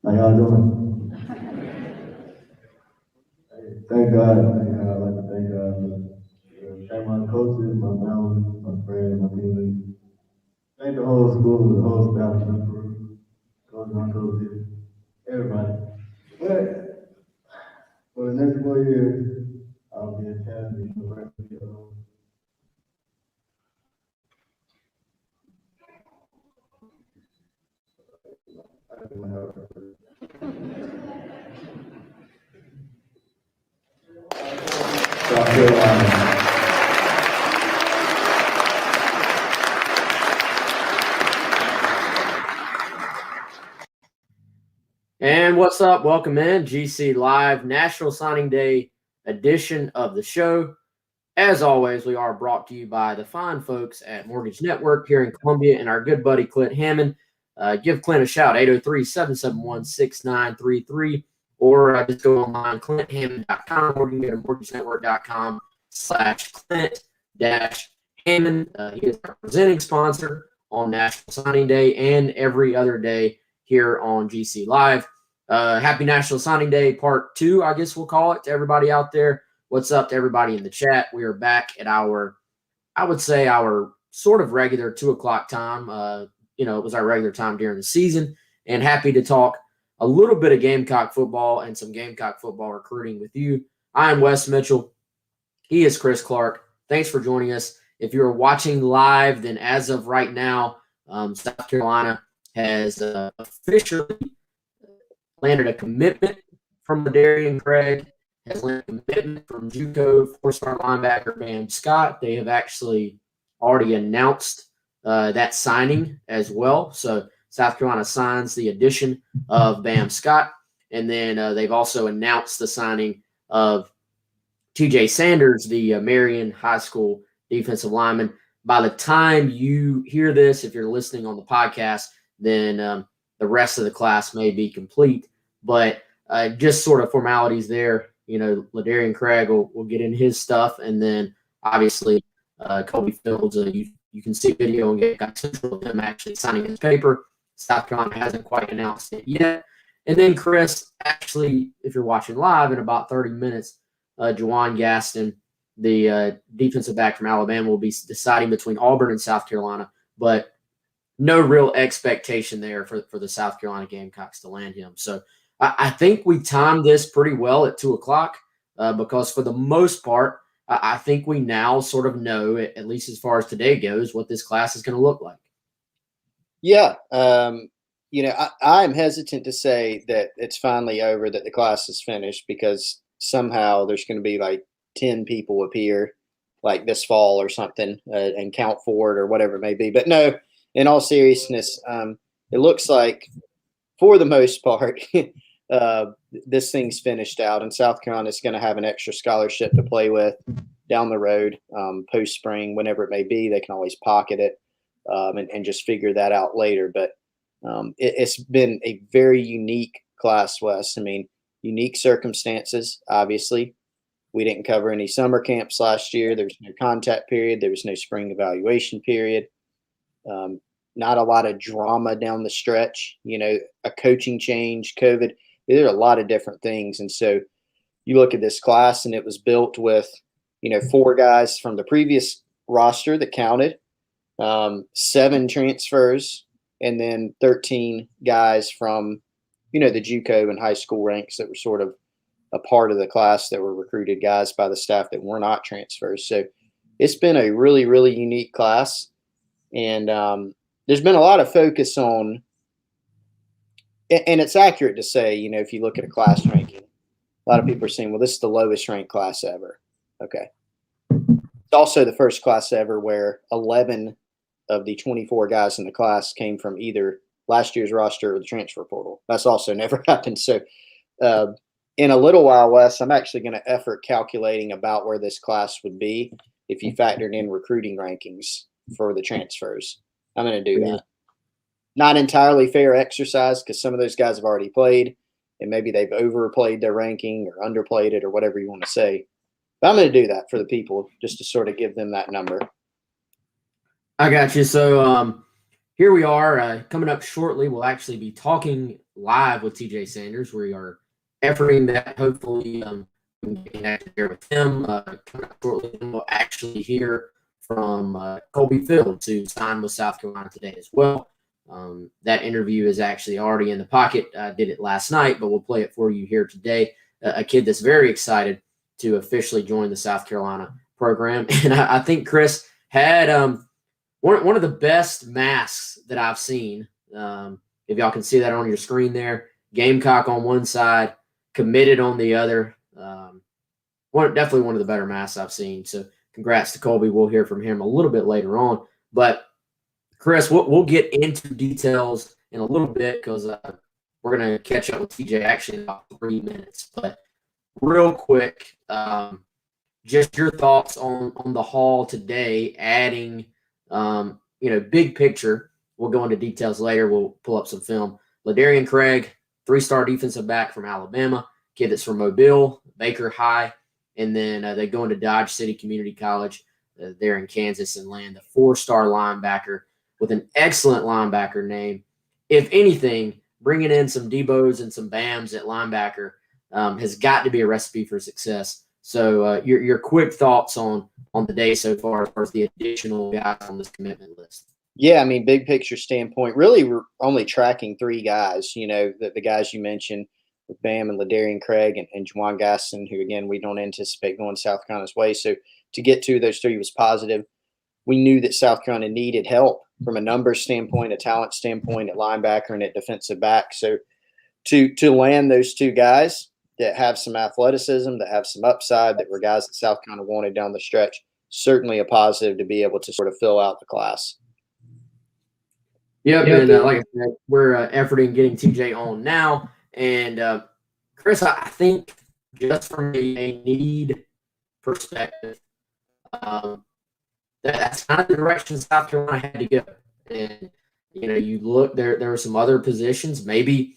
How y'all doing? Thank God. I'd like to thank God thank my coaches, my family, my friends, my teammates. Thank the whole school, the whole staff, my coaches, everybody. But for the next 4 years, I'll be a champion for the rest of the year. South Carolina. And what's up? Welcome in GC Live National Signing Day edition of the show. As always, we are brought to you by the fine folks at Mortgage Network here in Columbia and our good buddy Clint Hammond. Give Clint a shout, 803-771-6933, or just go online, clinthammond.com, or you can go to mortgagenetwork.com/Clint-Hammond. He is our presenting sponsor on National Signing Day and every other day here on GC Live. Happy National Signing Day Part 2, I guess we'll call it, to everybody out there. What's up to everybody in the chat? We are back at our sort of regular 2 o'clock time. It was our regular time during the season, and happy to talk a little bit of Gamecock football and some Gamecock football recruiting with you. I am Wes Mitchell. He is Chris Clark. Thanks for joining us. If you're watching live, then as of right now, South Carolina has officially landed a commitment from Ladarian Craig, has landed a commitment from JUCO four-star linebacker Bam Scott. They have actually already announced that signing as well. So South Carolina signs the addition of Bam Scott, and then they've also announced the signing of TJ Sanders, the Marion High School defensive lineman. By the time you hear this, if you're listening on the podcast, then the rest of the class may be complete. But just sort of formalities there. Ladarian Craig will get in his stuff, and then obviously Colby Fields, you can see video on Gamecock Central of him actually signing his paper. South Carolina hasn't quite announced it yet. And then Chris, actually, if you're watching live, in about 30 minutes, Juwan Gaston, the defensive back from Alabama, will be deciding between Auburn and South Carolina. But no real expectation there for the South Carolina Gamecocks to land him. So I think we timed this pretty well at 2 o'clock because for the most part, I think we now sort of know, at least as far as today goes, what this class is going to look like. Yeah. I'm hesitant to say that it's finally over, that the class is finished, because somehow there's going to be like 10 people appear like this fall or something and count for it or whatever it may be. But no, in all seriousness, it looks like for the most part, this thing's finished out, and South Carolina is going to have an extra scholarship to play with down the road, post spring, whenever it may be. They can always pocket it and just figure that out later. But it's been a very unique class, Wes. I mean, unique circumstances, obviously. We didn't cover any summer camps last year. There was no contact period. There was no spring evaluation period. Not a lot of drama down the stretch, a coaching change, COVID. There are a lot of different things. And so you look at this class, and it was built with, 4 guys from the previous roster that counted, 7 transfers, and then 13 guys from, the JUCO and high school ranks that were sort of a part of the class that were recruited guys by the staff that were not transfers. So it's been a really, really unique class. And there's been a lot of focus on, and it's accurate to say, if you look at a class ranking, a lot of people are saying, well, this is the lowest ranked class ever. Okay. It's also the first class ever where 11 of the 24 guys in the class came from either last year's roster or the transfer portal. That's also never happened. So in a little while, Wes, I'm actually going to effort calculating about where this class would be if you factored in recruiting rankings for the transfers. I'm going to do that. Not entirely fair exercise, because some of those guys have already played, and maybe they've overplayed their ranking or underplayed it or whatever you want to say. But I'm going to do that for the people, just to sort of give them that number. I got you. So here we are. Coming up shortly, we'll actually be talking live with TJ Sanders. We are efforting that. Hopefully, getting active here with him. Coming up shortly, and we'll actually hear from Colby Fields, who signed with South Carolina today as well. That interview is actually already in the pocket. I did it last night, but we'll play it for you here today. A kid that's very excited to officially join the South Carolina program. And I think Chris had one of the best masks that I've seen. If y'all can see that on your screen there, Gamecock on one side, Committed on the other. Definitely one of the better masks I've seen. So congrats to Colby. We'll hear from him a little bit later on. But Chris, we'll get into details in a little bit because we're going to catch up with TJ actually in about 3 minutes. But real quick, just your thoughts on the haul today, adding, big picture. We'll go into details later. We'll pull up some film. Ladarian Craig, 3-star defensive back from Alabama, kid that's from Mobile, Baker High, and then they go into Dodge City Community College there in Kansas and land a 4-star linebacker with an excellent linebacker name. If anything, bringing in some Debos and some Bams at linebacker has got to be a recipe for success. So your quick thoughts on the day so far as far as the additional guys on this commitment list. Yeah, I mean, big picture standpoint, really we're only tracking 3 guys, the guys you mentioned with Bam and Ladarian Craig and Juwan Gaston, who, again, we don't anticipate going South Carolina's way. So to get to those 3 was positive. We knew that South Carolina needed help from a numbers standpoint, a talent standpoint, at linebacker and at defensive back. So to land those 2 guys that have some athleticism, that have some upside, that were guys that South Carolina wanted down the stretch, certainly a positive to be able to sort of fill out the class. Yep, and like I said, we're efforting getting TJ on now. And Chris, I think just from a need perspective, that's kind of the direction South Carolina had to go. And you look there are some other positions. Maybe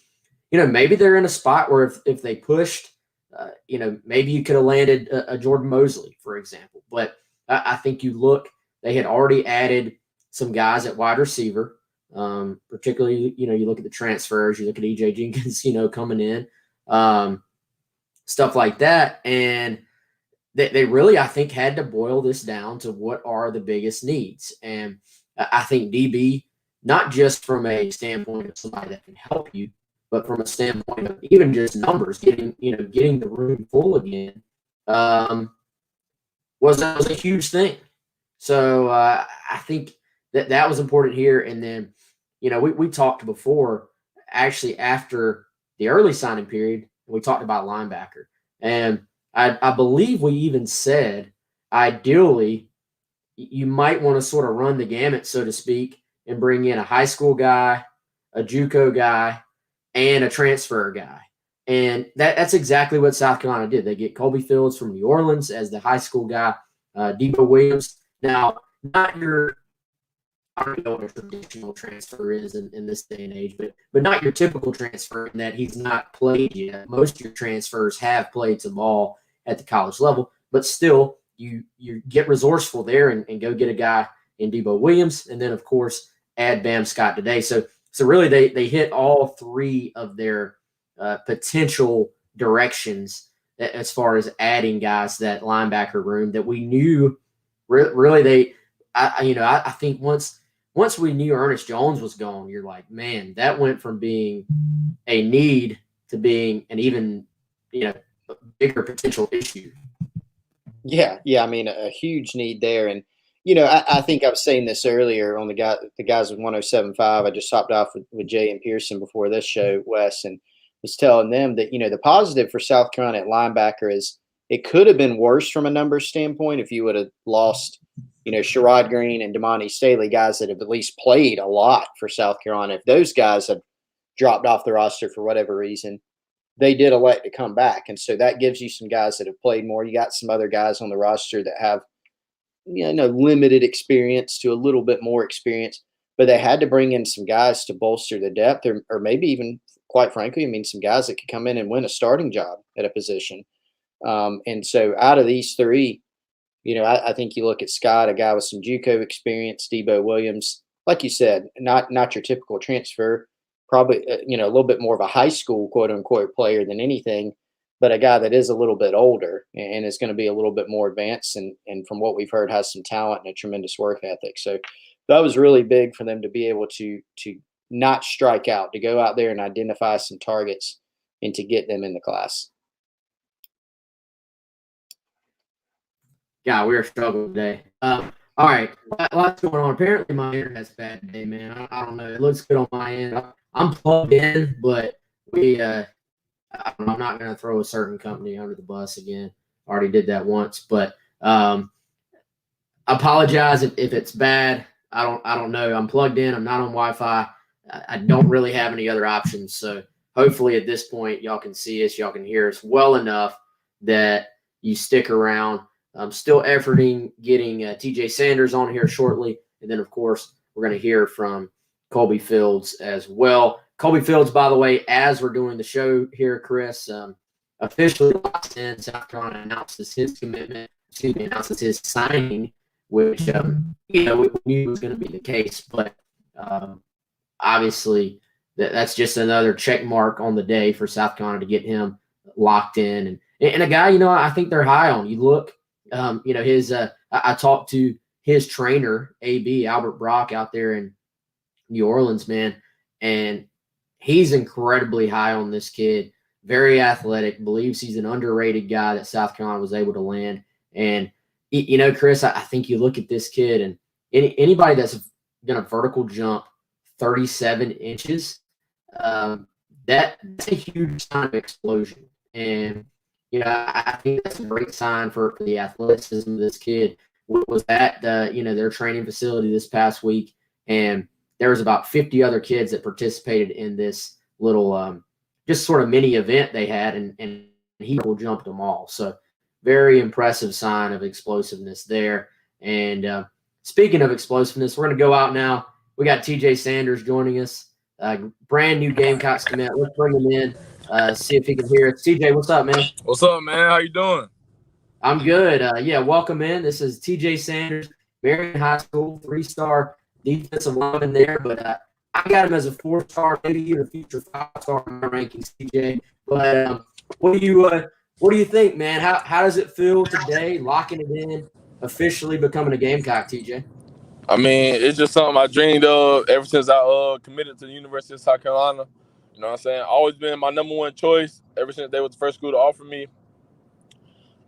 they're in a spot where if they pushed, maybe you could have landed a Jordan Mosley, for example. But I think they had already added some guys at wide receiver. Particularly, you look at the transfers, you look at EJ Jenkins, coming in, stuff like that. And they really, I think, had to boil this down to what are the biggest needs. And I think DB, not just from a standpoint of somebody that can help you, but from a standpoint of even just numbers, getting the room full again, was a huge thing. So I think that was important here. And then, we talked before, actually after the early signing period, we talked about linebacker. And I believe we even said, ideally, you might want to sort of run the gamut, so to speak, and bring in a high school guy, a JUCO guy, and a transfer guy. And that's exactly what South Carolina did. They get Colby Fields from New Orleans as the high school guy, Debo Williams. Now, not your – I don't know what a traditional transfer is in this day and age, but not your typical transfer in that he's not played yet. Most of your transfers have played some ball at the college level, but still you get resourceful there and go get a guy in Debo Williams, and then of course add Bam Scott today. So really they hit all 3 of their potential directions as far as adding guys to that linebacker room that we knew really I think once we knew Ernest Jones was gone, you're like, man, that went from being a need to being an even, bigger potential issue. Yeah. I mean, a huge need there. And, I think I was saying this earlier on the guys with 107.5. I just hopped off with Jay and Pearson before this show, Wes, and was telling them that, the positive for South Carolina at linebacker is it could have been worse from a numbers standpoint if you would have lost – Sherrod Green and Damani Staley, guys that have at least played a lot for South Carolina. If those guys have dropped off the roster for whatever reason, they did elect to come back. And so that gives you some guys that have played more. You got some other guys on the roster that have, limited experience to a little bit more experience, but they had to bring in some guys to bolster the depth or maybe even, quite frankly, some guys that could come in and win a starting job at a position. And so out of these 3, I think you look at Scott, a guy with some JUCO experience, Debo Williams, like you said, not your typical transfer, probably, a little bit more of a high school quote unquote player than anything, but a guy that is a little bit older and is going to be a little bit more advanced. And from what we've heard, has some talent and a tremendous work ethic. So that was really big for them to be able to not strike out, to go out there and identify some targets and to get them in the class. Yeah, we are struggling today. All right, lots going on. Apparently, my internet's bad today, man. I don't know. It looks good on my end. I'm plugged in, but I'm not going to throw a certain company under the bus again. Already did that once, but apologize if it's bad. I don't know. I'm plugged in. I'm not on Wi-Fi. I don't really have any other options. So hopefully at this point, y'all can see us. Y'all can hear us well enough that you stick around. I'm still efforting getting TJ Sanders on here shortly. And then, of course, we're going to hear from Colby Fields as well. Colby Fields, by the way, as we're doing the show here, Chris, officially locked in. South Carolina announces his commitment, announces his signing, which, we knew was going to be the case. But obviously, that's just another check mark on the day for South Carolina to get him locked in. And a guy, I think they're high on. You look, his I talked to his trainer, AB, Albert Brock, out there in New Orleans, man, and he's incredibly high on this kid. Very athletic, believes he's an underrated guy that South Carolina was able to land. And, Chris, I think you look at this kid, and anybody that's going to vertical jump 37 inches, that's a huge sign of explosion. And, I think that's a great sign for the athleticism of this kid. Was at their training facility this past week, and there was about 50 other kids that participated in this little just sort of mini event they had, and he jumped them all. So very impressive sign of explosiveness there. And speaking of explosiveness, we're going to go out now. We got TJ Sanders joining us, brand new Gamecocks commit. Let's bring him in, see if he can hear us. TJ, what's up, man? What's up, man? How you doing? I'm good. Welcome in. This is TJ Sanders, Marion High School, 3-star defensive lineman there, but I got him as a 4-star, maybe even a future 5-star in my rankings, TJ. But what do you think, man? How does it feel today, locking it in, officially becoming a Gamecock, TJ? I mean, it's just something I dreamed of ever since I committed to the University of South Carolina. You know what I'm saying? Always been my number one choice ever since they were the first school to offer me.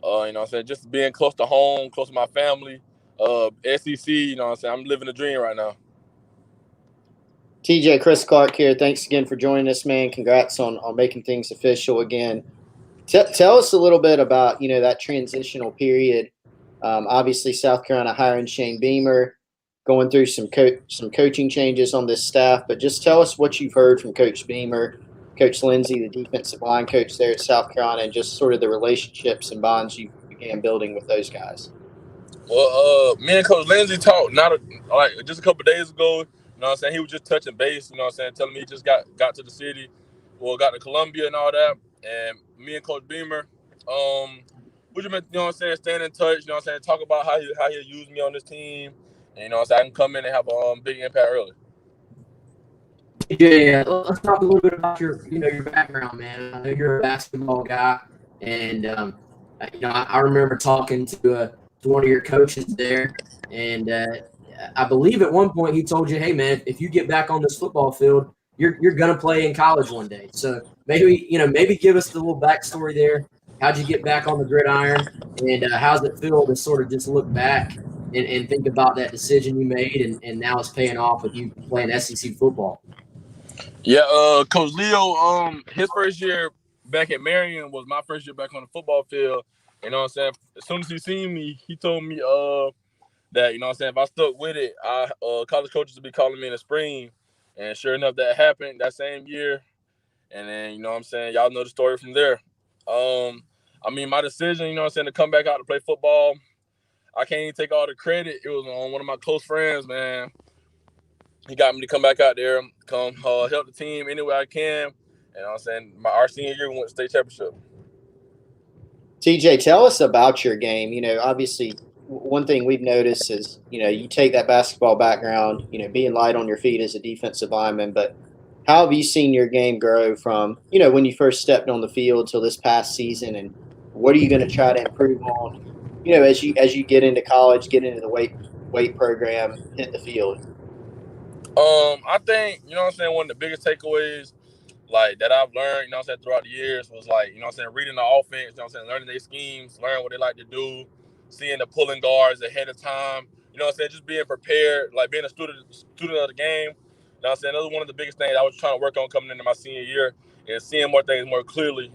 You know what I'm saying? Just being close to home, close to my family, SEC, you know what I'm saying? I'm living a dream right now. TJ, Chris Clark here. Thanks again for joining us, man. Congrats on making things official again. Tell us a little bit about, that transitional period. Obviously, South Carolina hiring Shane Beamer, going through some coaching changes on this staff, but just tell us what you've heard from Coach Beamer, Coach Lindsey, the defensive line coach there at South Carolina, and just sort of the relationships and bonds you began building with those guys. Well, me and Coach Lindsey talked just a couple of days ago. You know what I'm saying? He was just touching base, you know what I'm saying, telling me he just got to the city, got to Columbia and all that. And me and Coach Beamer, we just been, you know what I'm saying, staying in touch, you know what I'm saying, talk about how he'll use me on this team. And, you know what I'm saying, I can come in and have a big impact early. Yeah, let's talk a little bit about your background, man. I know you're a basketball guy, and I remember talking to one of your coaches there, and I believe at one point he told you, "Hey, man, if you get back on this football field, you're gonna play in college one day." So maybe give us the little backstory there. How'd you get back on the gridiron, and how's it feel to sort of just look back and think about that decision you made, and now it's paying off with you playing SEC football? Yeah, Coach Leo, his first year back at Marion was my first year back on the football field. You know what I'm saying? As soon as he seen me, he told me that, you know what I'm saying, if I stuck with it, college coaches would be calling me in the spring. And sure enough, that happened that same year. And then, you know what I'm saying, y'all know the story from there. My decision, you know what I'm saying, to come back out to play football, I can't even take all the credit. It was on one of my close friends, man. He got me to come back out there, come help the team any way I can. And you know what I'm saying, our senior year, we went to state championship. TJ, tell us about your game. Obviously, one thing we've noticed is, you take that basketball background, being light on your feet as a defensive lineman, but how have you seen your game grow from, when you first stepped on the field till this past season, and what are you going to try to improve on, as you get into college, get into the weight program, hit the field? I think, one of the biggest takeaways like that I've learned, throughout the years was like, reading the offense, learning their schemes, learning what they like to do, seeing the pulling guards ahead of time, just being prepared, like being a student of the game. That was one of the biggest things I was trying to work on coming into my senior year, and seeing more things more clearly,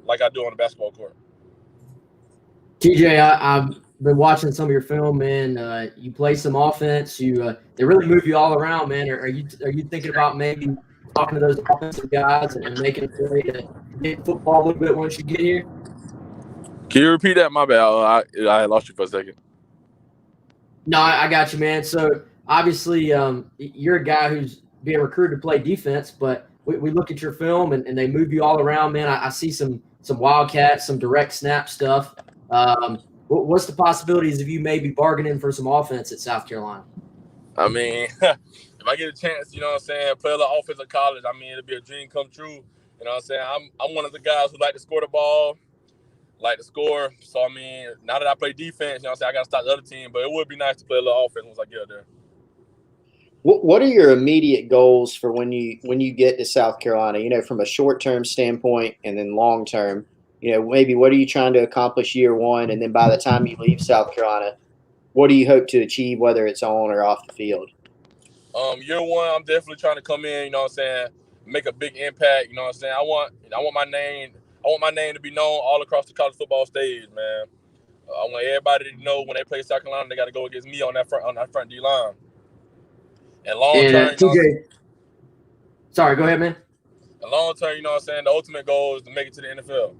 like I do on the basketball court. TJ, I've been watching some of your film, man. You play some offense. They really move you all around, man. Are you thinking about maybe talking to those offensive guys and making a play to get football a little bit once you get here? Can you repeat that? My bad. I lost you for a second. No, I got you, man. So obviously, you're a guy who's being recruited to play defense, but we look at your film and they move you all around, man. I see some wildcats, some direct snap stuff. What's the possibilities of you maybe bargaining for some offense at South Carolina? I mean, if I get a chance, play a little offense at college, it'll be a dream come true. I'm one of the guys who like to score the ball, like to score. So, now that I play defense, I got to stop the other team, but it would be nice to play a little offense once I get there. What are your immediate goals for when you get to South Carolina, from a short-term standpoint and then long-term? Maybe what are you trying to accomplish year one, and then by the time you leave South Carolina, what do you hope to achieve, whether it's on or off the field? Year one, I'm definitely trying to come in, make a big impact. I want my name to be known all across the college football stage, man. I want everybody to know when they play South Carolina, they got to go against me on that front D line. And long term, TJ, sorry, go ahead, man. And long term, the ultimate goal is to make it to the NFL.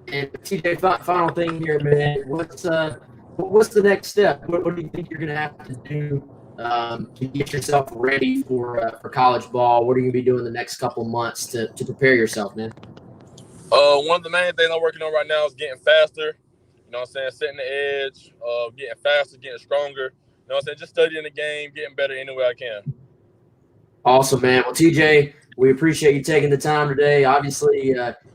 And TJ, final thing here, man. What's the next step? What do you think you're going to have to do to get yourself ready for college ball? What are you going to be doing the next couple months to prepare yourself, man? One of the main things I'm working on right now is getting faster. Setting the edge, getting faster, getting stronger. Just studying the game, getting better any way I can. Awesome, man. Well, TJ, we appreciate you taking the time today. Obviously,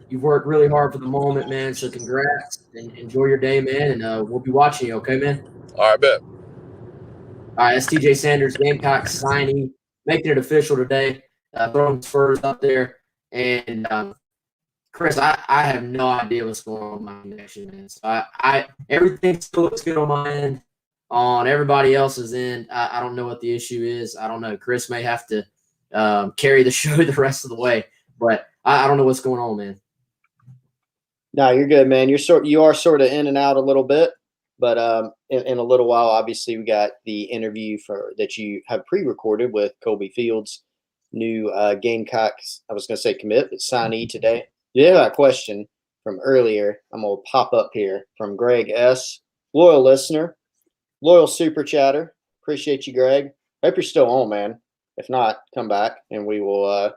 you've worked really hard for the moment, man. So congrats and enjoy your day, man. And we'll be watching you, okay, man? All right, bet. All right, that's TJ Sanders, Gamecock signing, making it official today, throwing his furs up there. And Chris, I have no idea what's going on with my connection, man. So everything still looks good on my end. On everybody else's end, I don't know what the issue is. I don't know. Chris may have to carry the show the rest of the way, but I don't know what's going on, man. No, you're good, man. You are sort of in and out a little bit, but in a little while, obviously, we got the interview that you have pre-recorded with Colby Fields, new Gamecocks. I was going to say commit, but signee today. You have a question from earlier. I'm going to pop up here from Greg S., loyal listener, loyal super chatter. Appreciate you, Greg. Hope you're still on, man. If not, come back and we will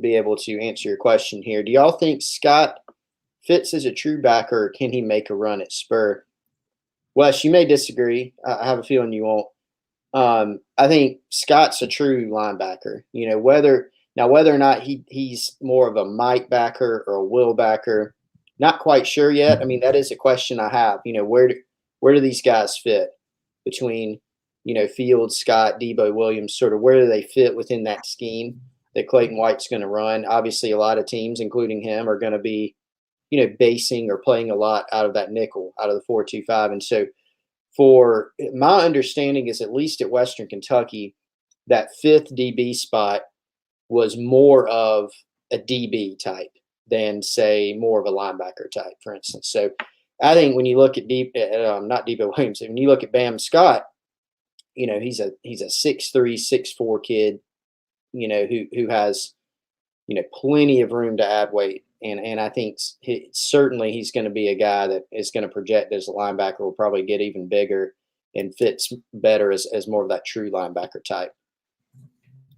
be able to answer your question here. Do y'all think Scott fits as a true backer, or can he make a run at Spur? Wes, you may disagree. I have a feeling you won't. I think Scott's a true linebacker. Whether or not he's more of a Mike backer or a Will backer, not quite sure yet. That is a question I have. Where do these guys fit between, Fields, Scott, Debo Williams, sort of where do they fit within that scheme that Clayton White's going to run? Obviously, a lot of teams, including him, are going to be, basing or playing a lot out of that nickel, out of the 4-2-5. And so for my understanding is, at least at Western Kentucky, that fifth DB spot was more of a DB type than, say, more of a linebacker type, for instance. So I think when you look at not Debo Williams, when you look at Bam Scott, he's a 6'3", 6'4" kid, who has, plenty of room to add weight. And I think certainly he's going to be a guy that is going to project as a linebacker, will probably get even bigger and fits better as more of that true linebacker type.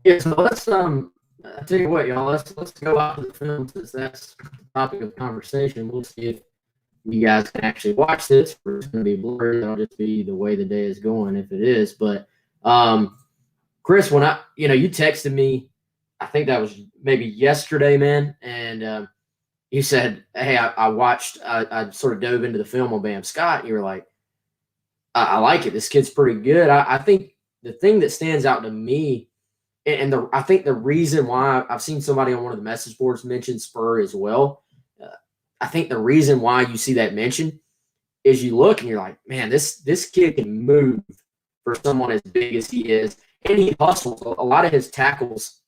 Yeah, so let's I tell you what, y'all, let's go out to the film, since that's the topic of conversation. We'll see if you guys can actually watch this, or it's going to be blurry. It'll just be the way the day is going, if it is. But Chris, when you texted me I think that was maybe yesterday, man. And you said, hey, I watched, I sort of dove into the film on Bam Scott. And you were like, I like it. This kid's pretty good. I think the thing that stands out to me, I think the reason why I've seen somebody on one of the message boards mention Spur as well. I think the reason why you see that mention is you look and you're like, man, this kid can move for someone as big as he is, and he hustles. A lot of his tackles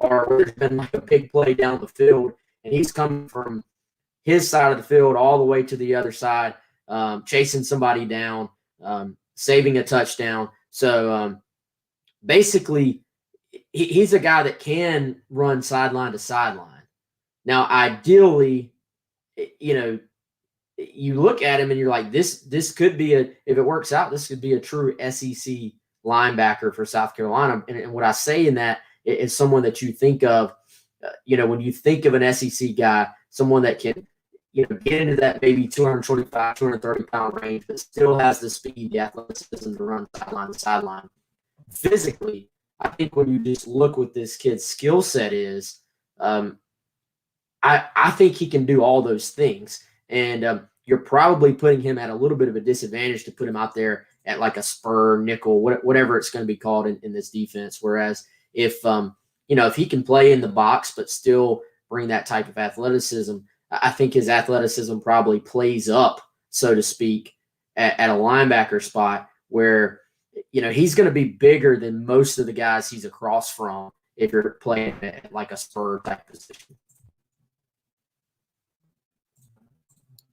are where there's been like a big play down the field, and he's coming from his side of the field all the way to the other side, chasing somebody down, saving a touchdown. So basically, he's a guy that can run sideline to sideline. Now, ideally, you look at him and you're like, this could be if it works out, this could be a true SEC linebacker for South Carolina. And what I say in that is someone that you think of, when you think of an SEC guy, someone that can, get into that maybe 225, 230 pound range, but still has the speed, the athleticism to run sideline to sideline. Physically, I think when you just look what this kid's skill set is, I think he can do all those things. And you're probably putting him at a little bit of a disadvantage to put him out there at like a spur, nickel, whatever it's going to be called in this defense. Whereas if he can play in the box but still bring that type of athleticism, I think his athleticism probably plays up, so to speak, at a linebacker spot where, he's going to be bigger than most of the guys he's across from if you're playing at like a spur type position.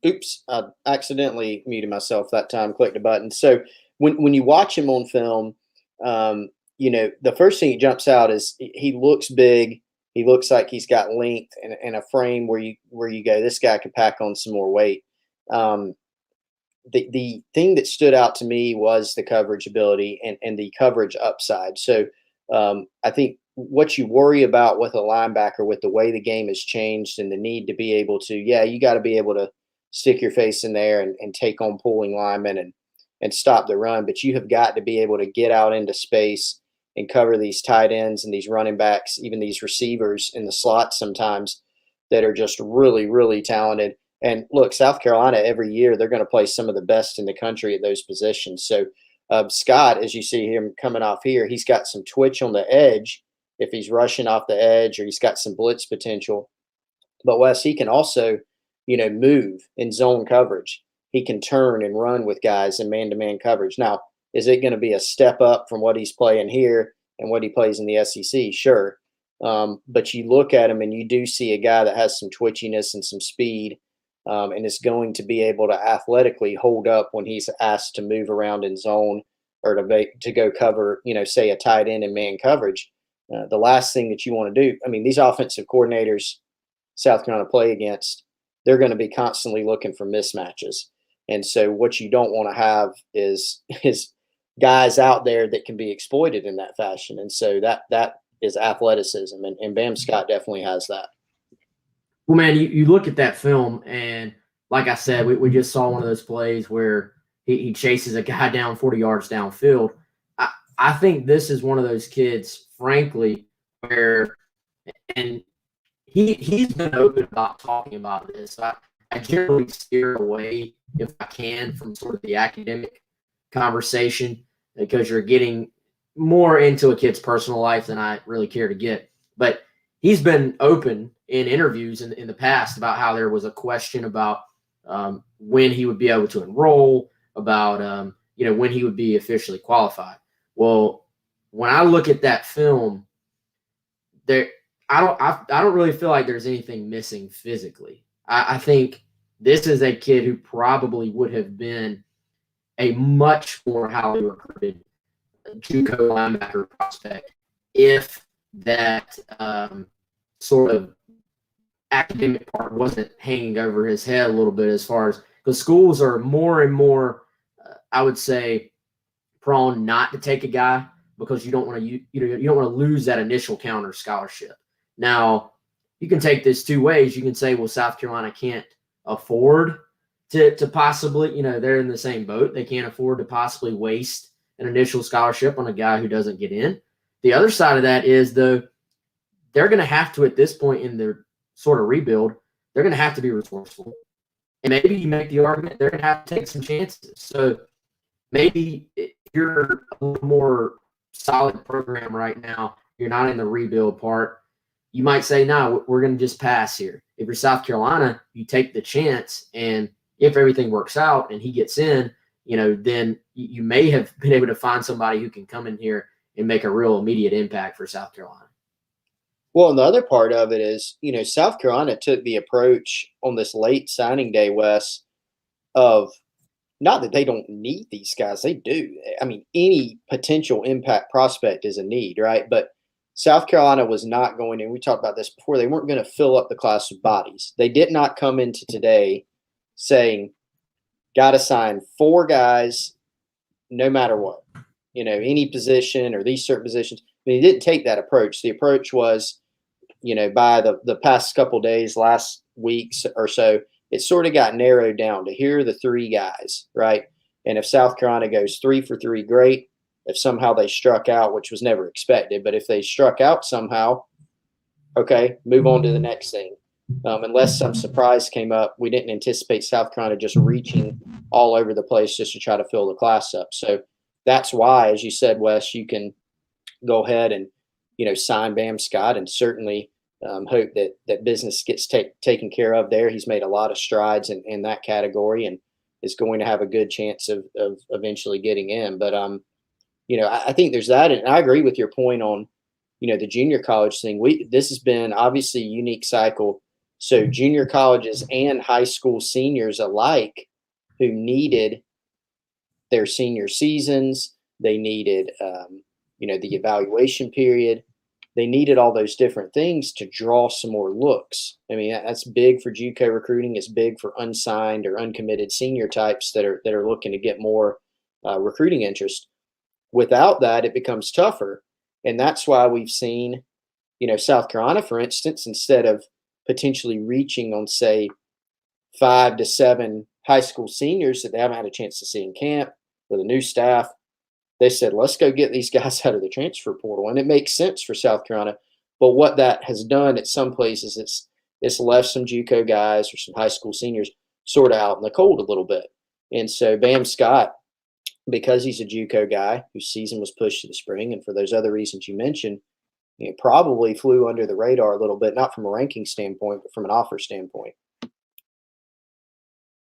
Oops, I accidentally muted myself that time, clicked a button. So when you watch him on film, the first thing that jumps out is he looks big. He looks like he's got length and a frame where you go, this guy could pack on some more weight. The thing that stood out to me was the coverage ability and the coverage upside. So I think what you worry about with a linebacker, with the way the game has changed and the need to be able to, you got to be able to stick your face in there and take on pulling linemen and stop the run. But you have got to be able to get out into space and cover these tight ends and these running backs, even these receivers in the slot sometimes that are just really, really talented. And look, South Carolina, every year, they're going to play some of the best in the country at those positions. So Scott, as you see him coming off here, he's got some twitch on the edge if he's rushing off the edge, or he's got some blitz potential. But Wes, he can also move in zone coverage. He can turn and run with guys in man-to-man coverage. Now, is it going to be a step up from what he's playing here and what he plays in the SEC? Sure. But you look at him and you do see a guy that has some twitchiness and some speed, and is going to be able to athletically hold up when he's asked to move around in zone or to go cover, say a tight end in man coverage. The last thing that you want to do, these offensive coordinators South Carolina play against, they're going to be constantly looking for mismatches. And so what you don't want to have is guys out there that can be exploited in that fashion. And so that is athleticism. And Bam Scott definitely has that. Well, man, you look at that film, and like I said, we just saw one of those plays where he chases a guy down 40 yards downfield. I think this is one of those kids, frankly, where – and he's been open about talking about this. I generally steer away, if I can, from sort of the academic conversation because you're getting more into a kid's personal life than I really care to get. But he's been open in interviews in the past about how there was a question about when he would be able to enroll, about when he would be officially qualified. Well, when I look at that film, I don't really feel like there's anything missing physically. I think this is a kid who probably would have been a much more highly recruited JUCO linebacker prospect if that sort of academic part wasn't hanging over his head a little bit, as far as because schools are more and more, I would say, prone not to take a guy because you don't want to lose that initial counter scholarship. Now, you can take this two ways. You can say, well, South Carolina can't afford to possibly, they're in the same boat. They can't afford to possibly waste an initial scholarship on a guy who doesn't get in. The other side of that is, though, they're going to have to, at this point in their sort of rebuild, they're going to have to be resourceful. And maybe you make the argument they're going to have to take some chances. So maybe if you're a little more solid program right now, you're not in the rebuild part, you might say, no, we're going to just pass here. If you're South Carolina, you take the chance, and if everything works out and he gets in, then you may have been able to find somebody who can come in here and make a real immediate impact for South Carolina. Well, and the other part of it is, South Carolina took the approach on this late signing day, Wes, of not that they don't need these guys. They do. I mean, any potential impact prospect is a need, right? But South Carolina was not going to, we talked about this before, they weren't going to fill up the class with bodies. They did not come into today saying, got to sign 4 guys no matter what, any position or these certain positions. I mean, he didn't take that approach. The approach was, by the past couple days, last weeks or so, it sort of got narrowed down to here are the 3 guys, right? And if South Carolina goes 3 for 3, great. If somehow they struck out, which was never expected, but if they struck out somehow, okay, move on to the next thing. Unless some surprise came up, we didn't anticipate South Carolina just reaching all over the place just to try to fill the class up. So that's why, as you said, Wes, you can go ahead and, sign Bam Scott, and certainly hope that business gets taken care of there. He's made a lot of strides in that category and is going to have a good chance of eventually getting in. But, I think there's that. And I agree with your point on, the junior college thing. This has been obviously a unique cycle. So junior colleges and high school seniors alike who needed their senior seasons, they needed, the evaluation period. They needed all those different things to draw some more looks. I mean, that's big for JUCO recruiting. It's big for unsigned or uncommitted senior types that are looking to get more recruiting interest. Without that, it becomes tougher. And that's why we've seen, South Carolina, for instance, instead of potentially reaching on, say, 5 to 7 high school seniors that they haven't had a chance to see in camp with a new staff, they said, let's go get these guys out of the transfer portal. And it makes sense for South Carolina. But what that has done at some places, it's left some JUCO guys or some high school seniors sort of out in the cold a little bit. And so Bam Scott, because he's a JUCO guy whose season was pushed to the spring, and for those other reasons you mentioned, probably flew under the radar a little bit, not from a ranking standpoint, but from an offer standpoint.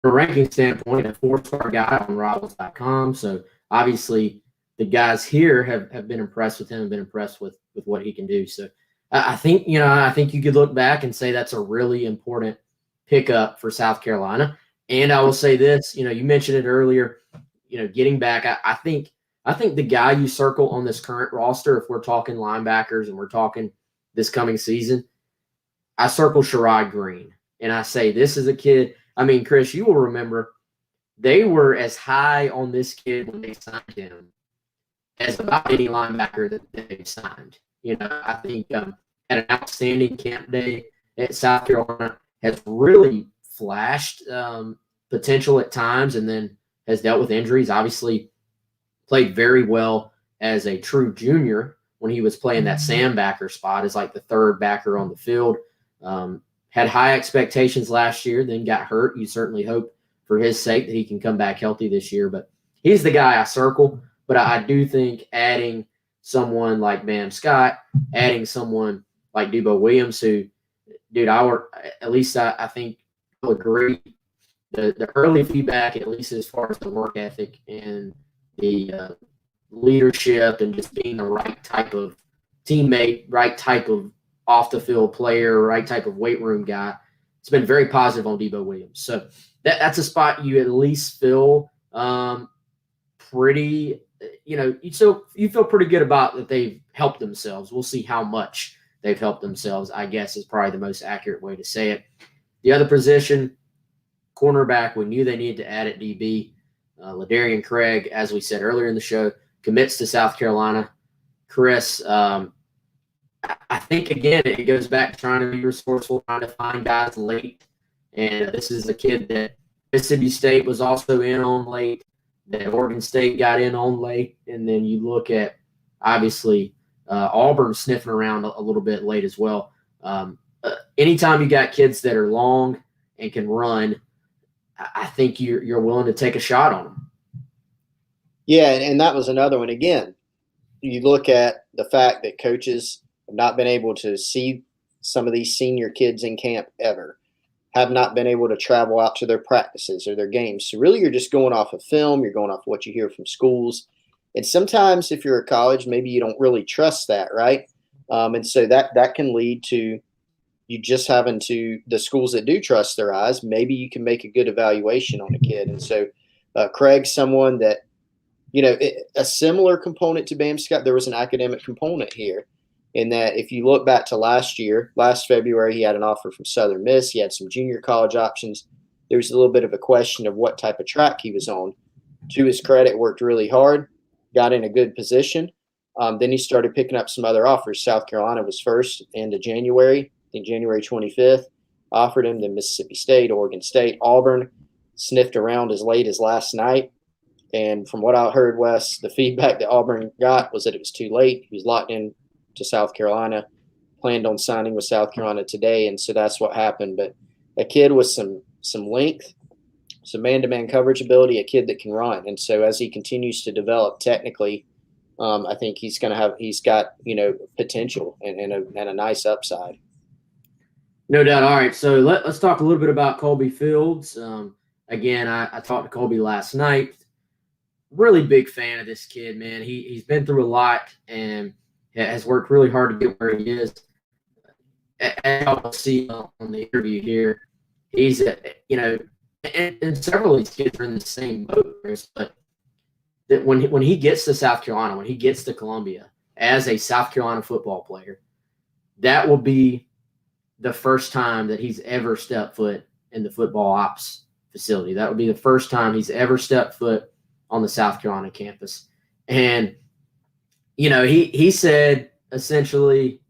From a ranking standpoint, a 4-star guy on Rivals.com. So obviously the guys here have been impressed with him and been impressed with what he can do. So I think you could look back and say that's a really important pickup for South Carolina. And I will say this, you mentioned it earlier, getting back, I think the guy you circle on this current roster, if we're talking linebackers and we're talking this coming season, I circle Sherrod Green. And I say, this is a kid. I mean, Chris, you will remember they were as high on this kid when they signed him as about any linebacker that they've signed. I think had an outstanding camp day at South Carolina, has really flashed potential at times, and then has dealt with injuries. Obviously played very well as a true junior when he was playing that Sam backer spot as like the 3rd backer on the field. Had high expectations last year, then got hurt. You certainly hope for his sake that he can come back healthy this year. But he's the guy I circle. But I do think adding someone like Bam Scott, adding someone like Debo Williams, who, dude, I think will agree. The early feedback, at least as far as the work ethic and the leadership and just being the right type of teammate, right type of off-the-field player, right type of weight room guy, it's been very positive on Debo Williams. So that's a spot you at least feel pretty, you feel pretty good about that they've helped themselves. We'll see how much they've helped themselves, I guess, is probably the most accurate way to say it. The other position, cornerback, we knew they needed to add at DB. LaDarian Craig, as we said earlier in the show, commits to South Carolina. Chris, I think, again, it goes back to trying to be resourceful, trying to find guys late. And this is a kid that Mississippi State was also in on late, that Oregon State got in on late. And then you look at, obviously, Auburn sniffing around a little bit late as well. Anytime you got kids that are long and can run, I think you're willing to take a shot on them. Yeah, and that was another one. Again, you look at the fact that coaches have not been able to see some of these senior kids in camp ever, have not been able to travel out to their practices or their games. So really you're just going off of film, you're going off what you hear from schools. And sometimes if you're a college, maybe you don't really trust that, right? And so that can lead to you just having to, the schools that do trust their eyes, maybe you can make a good evaluation on a kid. And so Craig's someone that, a similar component to Bam Scott. There was an academic component here in that if you look back to last February, he had an offer from Southern Miss. He had some junior college options. There was a little bit of a question of what type of track he was on. To his credit, worked really hard, got in a good position. Then he started picking up some other offers. South Carolina was first into January, I think January 25th, offered him. Then Mississippi State, Oregon State, Auburn, sniffed around as late as last night. And from what I heard, Wes, the feedback that Auburn got was that it was too late. He was locked in to South Carolina, planned on signing with South Carolina today, and so that's what happened. But a kid with some length, some man-to-man coverage ability, a kid that can run. And so as he continues to develop technically, I think he's got potential and a nice upside. No doubt. All right, so let's talk a little bit about Colby Fields. Again, I talked to Colby last night. Really big fan of this kid, man. He's been through a lot and has worked really hard to get where he is. As y'all see on the interview here, he's and several of these kids are in the same boat. But that when he gets to South Carolina, when he gets to Columbia as a South Carolina football player, that will be the first time that he's ever stepped foot in the football ops facility. That would be the first time he's ever stepped foot on the South Carolina campus. And, he said essentially,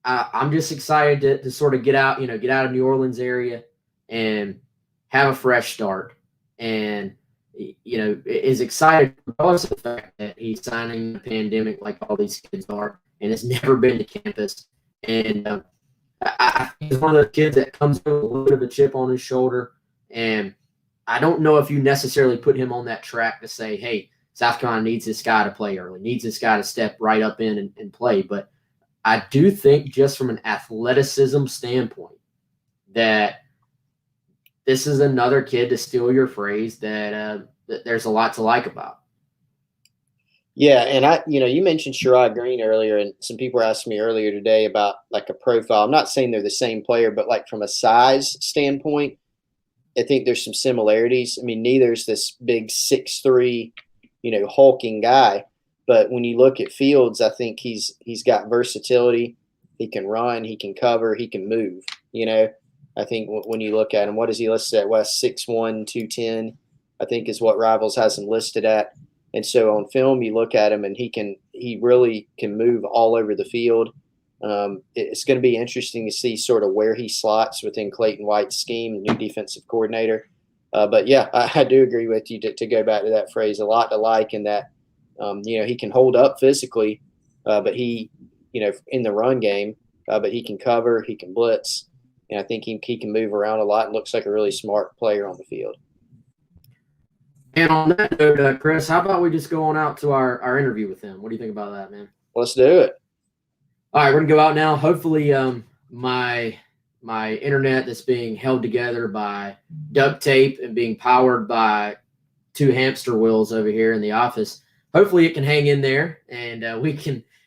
I'm just excited to sort of get out of New Orleans area and have a fresh start. And, is excited because of the fact that he's signing a pandemic like all these kids are and has never been to campus. And I think he's one of those kids that comes with a little bit of a chip on his shoulder. And I don't know if you necessarily put him on that track to say, hey, South Carolina needs this guy to play early, needs this guy to step right up in and play. But I do think just from an athleticism standpoint that this is another kid, to steal your phrase, that there's a lot to like about. Yeah, and you mentioned Sherrod Green earlier, and some people asked me earlier today about like a profile. I'm not saying they're the same player, but like from a size standpoint, I think there's some similarities. I mean, neither's this big 6'3", hulking guy. But when you look at Fields, I think he's got versatility. He can run, he can cover, he can move. I think when you look at him, what is he listed at, West? 6'1", 210, I think is what Rivals has him listed at. And so on film, you look at him and he really can move all over the field. It's going to be interesting to see sort of where he slots within Clayton White's scheme, new defensive coordinator. But yeah, I do agree with you to go back to that phrase, a lot to like in that, he can hold up physically, but he, in the run game, but he can cover, he can blitz. And I think he can move around a lot and looks like a really smart player on the field. And on that note, Chris, how about we just go on out to our interview with him? What do you think about that, man? Let's do it. All right, we're gonna go out now. Hopefully, my internet that's being held together by duct tape and being powered by 2 hamster wheels over here in the office. Hopefully, it can hang in there, and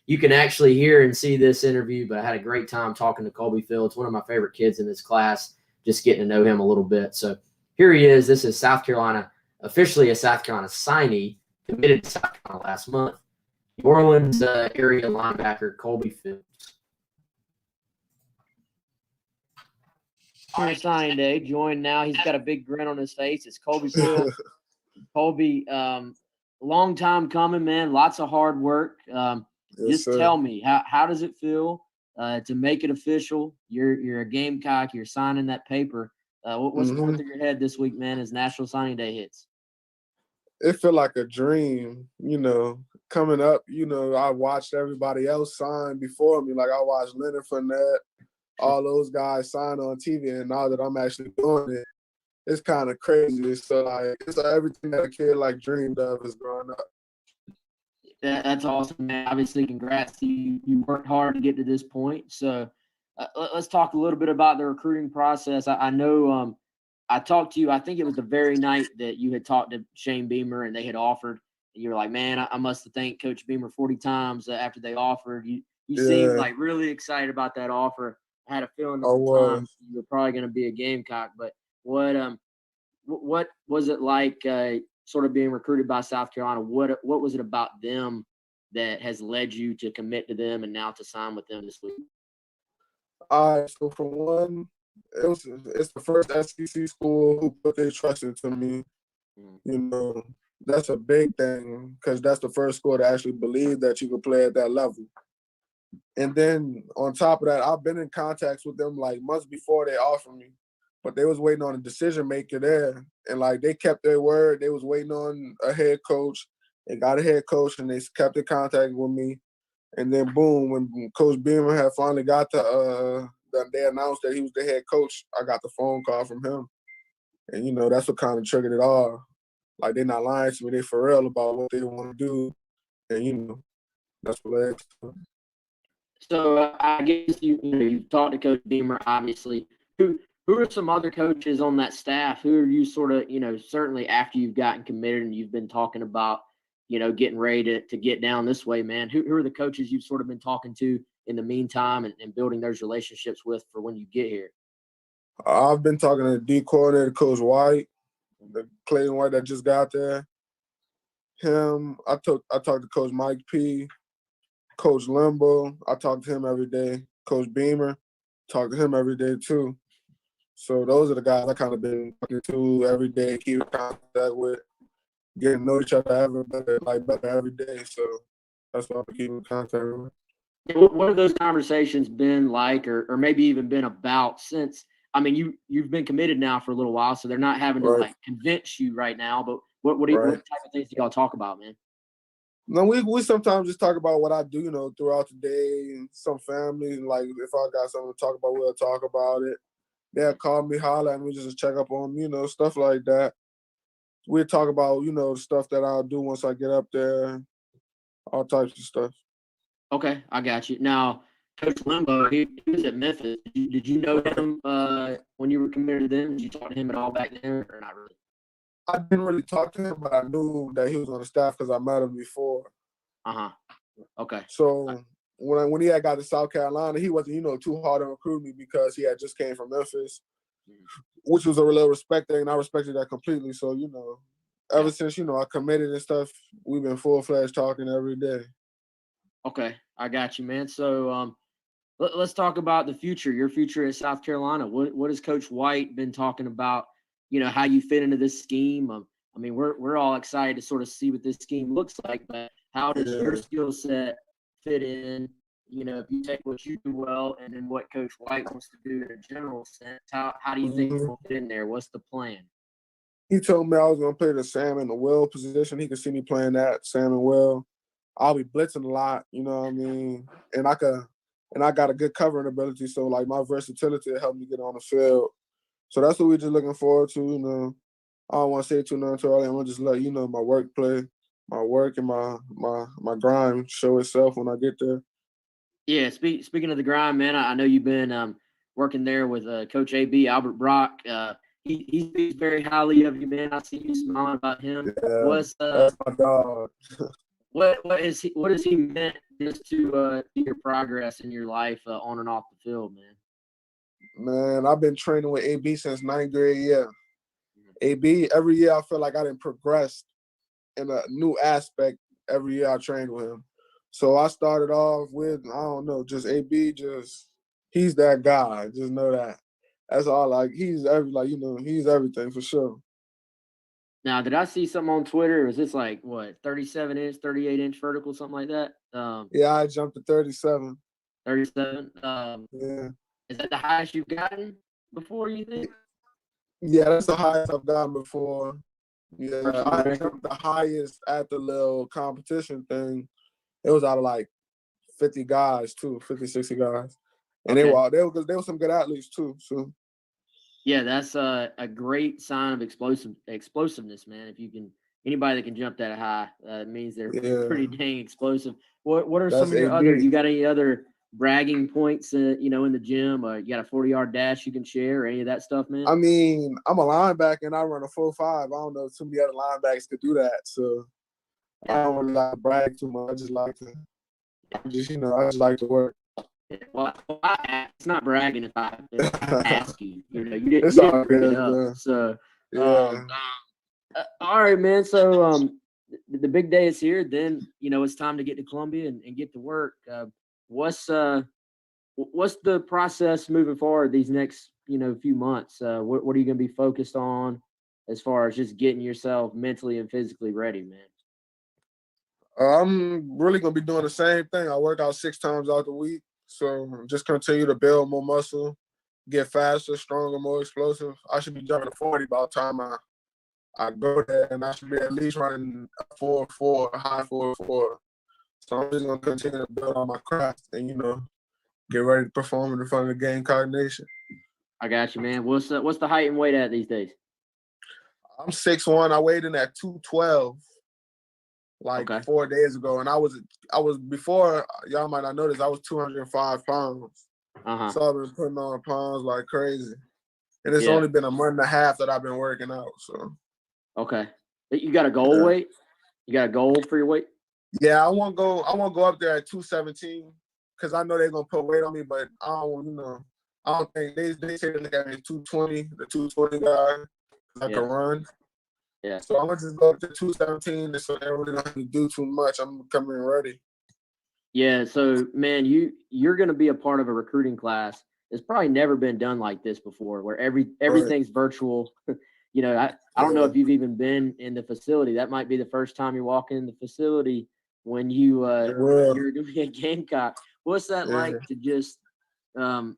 you can actually hear and see this interview. But I had a great time talking to Colby Fields, one of my favorite kids in this class. Just getting to know him a little bit. So here he is. This is South Carolina, officially a South Carolina signee, committed to South Carolina last month. New Orleans area linebacker Colby Fields. On signing day, joined now. He's got a big grin on his face. It's Colby Fields. Colby, long time coming, man. Lots of hard work. Just tell me, how does it feel to make it official? You're a Gamecock. You're signing that paper. What's going through your head this week, man, as National Signing Day hits? it felt like a dream, coming up, I watched everybody else sign before me. Like I watched Leonard Fournette, all those guys sign on TV, and now that I'm actually doing it, it's kind of crazy. So like, it's everything that a kid like dreamed of is growing up. That's awesome, man. Obviously, congrats. You worked hard to get to this point. So let's talk a little bit about the recruiting process. I know I talked to you, I think it was the very night that you had talked to Shane Beamer and they had offered. And you were like, man, I must have thanked Coach Beamer 40 times after they offered. You seemed like really excited about that offer. I had a feeling at the time you were probably going to be a Gamecock. But what was it like sort of being recruited by South Carolina? What was it about them that has led you to commit to them and now to sign with them this week? All right, so for one, it's the first SEC school who put their trust into me. That's a big thing because that's the first school to actually believe that you could play at that level. And then on top of that, I've been in contacts with them like months before they offered me, but they was waiting on a decision maker there. And like they kept their word. They was waiting on a head coach. They got a head coach and they kept in contact with me. And then boom, when Coach Beamer had finally got they announced that he was the head coach, I got the phone call from him. And, that's what kind of triggered it all. Like, they're not lying to me. They for real about what they want to do. And, that's what led to it. So I guess you've talked to Coach Beamer, obviously. Who are some other coaches on that staff? Who are you sort of, certainly after you've gotten committed and you've been talking about, getting ready to get down this way, man? Who are the coaches you've sort of been talking to in the meantime and building those relationships with for when you get here? I've been talking to the D coordinator, Coach White, the Clayton White that just got there. Him, I talked to Coach Mike P., Coach Limbo. I talk to him every day. Coach Beamer, talk to him every day too. So those are the guys I kind of been talking to every day, keep in contact with, getting to know each other better every day. So that's what I'm keeping in contact with. What have those conversations been like, or maybe even been about since? I mean, you've been committed now for a little while, so they're not having to like convince you right now. But what type of things do y'all talk about, man? No, we sometimes just talk about what I do, throughout the day. And some family, like if I got something to talk about, we'll talk about it. They'll call me, holler at me, just to check up on me, stuff like that. We talk about, the stuff that I'll do once I get up there, all types of stuff. Okay, I got you. Now, Coach Limbo, he was at Memphis. Did you know him when you were committed to them? Did you talk to him at all back then, or not really? I didn't really talk to him, but I knew that he was on the staff because I met him before. Okay. So when he had got to South Carolina, he wasn't, too hard to recruit me because he had just came from Memphis, which was a real respect thing, and I respected that completely. So, ever since, I committed and stuff, we've been full-fledged talking every day. Okay, I got you, man. So let's talk about the future, your future at South Carolina. What has Coach White been talking about, how you fit into this scheme? I mean, we're all excited to sort of see what this scheme looks like, but how does your skill set fit in? If you take what you do well and then what Coach White wants to do in a general sense, how do you think it will fit in there? What's the plan? He told me I was going to play the Sam and the Will position. He could see me playing that, Sam and Will. I'll be blitzing a lot, you know what I mean? And I got a good covering ability, so like my versatility helped me get on the field. So that's what we're just looking forward to, I don't want to say too early. I'm gonna just let my work play, my work and my grind show itself when I get there. Yeah, speaking of the grind, man, I know you've been working there with Coach AB Albert Brock. He speaks very highly of you, man. I see you smiling about him. Yeah, that's my dog. What has he meant just to your progress in your life on and off the field, man? Man, I've been training with AB since 9th grade. Yeah, AB, every year I feel like I didn't progress in a new aspect every year I trained with him. So I started off with, I don't know, just AB, he's that guy. Just know that. That's all. Like he's everything for sure. Now, did I see something on Twitter? Was this like what 37-inch, 38-inch vertical, something like that? Yeah, I jumped to 37. 37. Yeah. Is that the highest you've gotten before? You think? Yeah, that's the highest I've gotten before. Yeah, I jumped the highest at the little competition thing. It was out of like 50 guys too, 50, 60 guys. And Okay. they were some good athletes too. So Yeah, that's a great sign of explosiveness, man. If you can, anybody that can jump that high, it means they're pretty dang explosive. What are that's some of your AD. other? You got any other bragging points? You know, in the gym, you got a 40-yard dash you can share, or any of that stuff, man? I mean, I'm a linebacker and I run a 4.5. I don't know if too many other linebackers could do that. So I don't really like to brag too much. I just like to work. Well, it's not bragging if I ask you. You know, you didn't It's all bring it good, up. man. So, Yeah. all right, man. So, the big day is here. Then, you know, it's time to get to Columbia and get to work. What's the process moving forward these next, you know, few months? What are you going to be focused on as far as just getting yourself mentally and physically ready, man? I'm really gonna be doing the same thing. I work out 6 times out the week, so just continue to build more muscle, get faster, stronger, more explosive. I should be jumping to 40 by the time I go there, and I should be at least running a 4.4, a high 4.4. So I'm just gonna continue to build on my craft and get ready to perform in front of the Gamecock Nation. I got you, man. What's the height and weight at these days? I'm 6'1". I weighed in at 212. Like Okay. 4 days ago, and I was before, y'all might not notice, I was 205 pounds. So I've been putting on pounds like crazy, and it's only been a month and a half that I've been working out. So okay, you got a goal weight? You got a goal for your weight? Yeah, I won't go up there at 217 because I know they're gonna put weight on me, but I don't think they say they look at me at 220, the 220 guy. I can run. Yeah. So I'm gonna just go up to 217, so they really don't have to do too much. I'm coming ready. Yeah. So, man, you're gonna be a part of a recruiting class. It's probably never been done like this before, where everything's virtual. You know, I don't know if you've even been in the facility. That might be the first time you're walking in the facility when you're doing a Gamecock. What's that like to just, I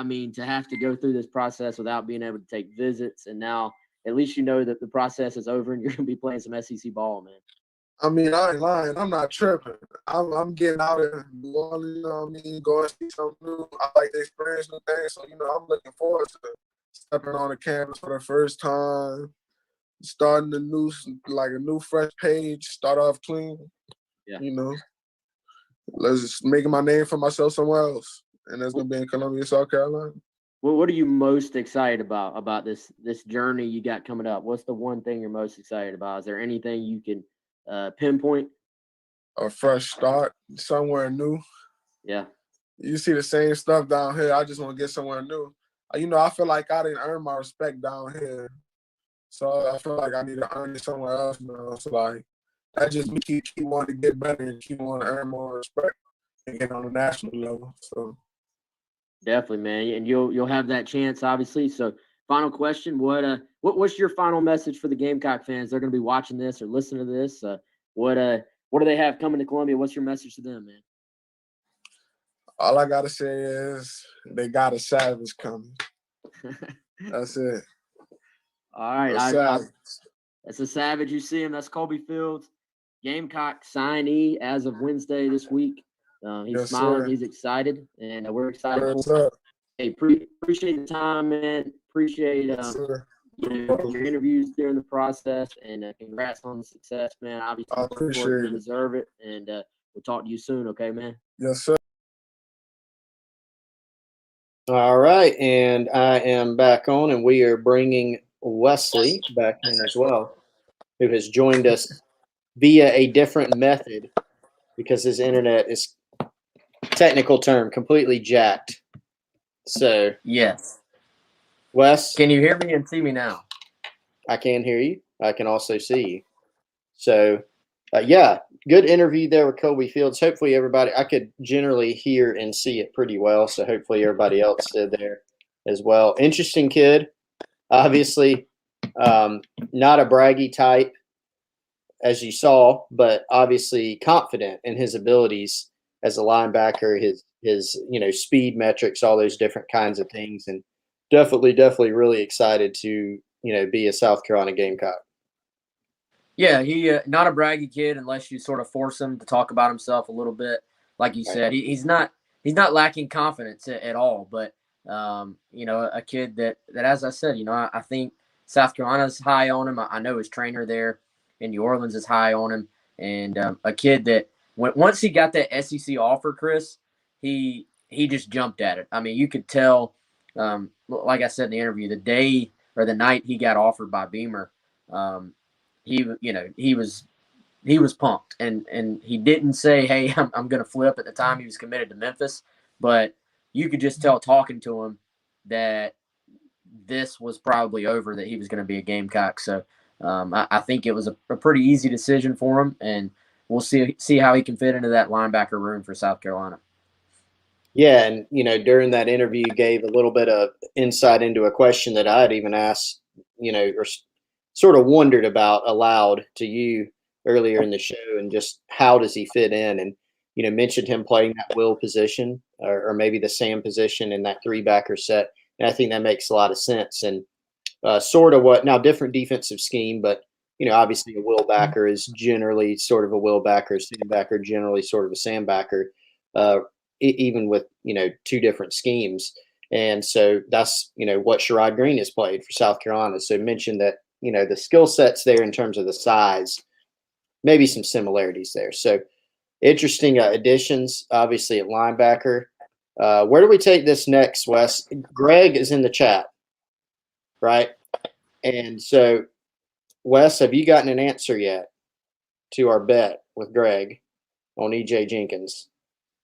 mean, to have to go through this process without being able to take visits, and now at least you know that the process is over and you're gonna be playing some SEC ball, man. I mean, I ain't lying. I'm not tripping. I'm getting out of going to see something new. I like to experience new things. So, I'm looking forward to stepping on the campus for the first time, starting a new fresh page, start off clean. Yeah. Let's just making my name for myself somewhere else. And that's gonna be in Columbia, South Carolina. Well, what are you most excited about this journey you got coming up? What's the one thing you're most excited about? Is there anything you can pinpoint? A fresh start, somewhere new. Yeah. You see the same stuff down here. I just want to get somewhere new. I feel like I didn't earn my respect down here. So I feel like I need to earn it somewhere else now. So like that just me keep wanting to get better and keep wanting to earn more respect and get on the national level. So Definitely, man. And you'll have that chance, obviously. So final question, what's your final message for the Gamecock fans? They're gonna be watching this or listening to this. What do they have coming to Columbia? What's your message to them, man? all I gotta say is they got a savage coming. That's it. All right. That's a savage. You see him. That's Colby Fields, Gamecock signee as of Wednesday this week. He's smiling. Sir. He's excited, and we're excited. Hey, appreciate the time, man. Appreciate your interviews during the process, and congrats on the success, man. Obviously, I appreciate it. You deserve it, and we'll talk to you soon, okay, man? Yes, sir. All right, and I am back on, and we are bringing Wesley back in as well, who has joined us via a different method because his internet is, technical term, completely jacked. So yes, Wes, can you hear me and see me now? I can hear you. I can also see you. So yeah, good interview there with Colby Fields. Hopefully everybody, I could generally hear and see it pretty well, so hopefully everybody else did there as well. Interesting kid, obviously not a braggy type, as you saw, but obviously confident in his abilities as a linebacker, his speed metrics, all those different kinds of things, and definitely really excited to be a South Carolina Gamecock. Yeah, he not a braggy kid unless you sort of force him to talk about himself a little bit. Like you said, he's not lacking confidence at all. But a kid that as I said, I think South Carolina's high on him. I know his trainer there in New Orleans is high on him, and a kid that once he got that SEC offer, Chris, he just jumped at it. I mean, you could tell. Like I said in the interview, the day or the night he got offered by Beamer. He was pumped, and he didn't say, "Hey, I'm going to flip." At the time, he was committed to Memphis, but you could just tell talking to him that this was probably over, that he was going to be a Gamecock. So I think it was a pretty easy decision for him, and we'll see how he can fit into that linebacker room for South Carolina. Yeah, and during that interview, you gave a little bit of insight into a question that I had even asked, or sort of wondered about aloud to you earlier in the show, and just how does he fit in? And mentioned him playing that will position, or maybe the Sam position in that three-backer set, and I think that makes a lot of sense. And sort of what now different defensive scheme, but obviously a will backer is generally sort of a will backer, Sam backer generally sort of a Sam backer. Even with two different schemes, and so that's what Sherrod Green has played for South Carolina. So mentioned that the skill sets there in terms of the size, maybe some similarities there. So interesting additions, obviously at linebacker. Where do we take this next, Wes? Greg is in the chat, right? And so, Wes, have you gotten an answer yet to our bet with Greg on EJ Jenkins?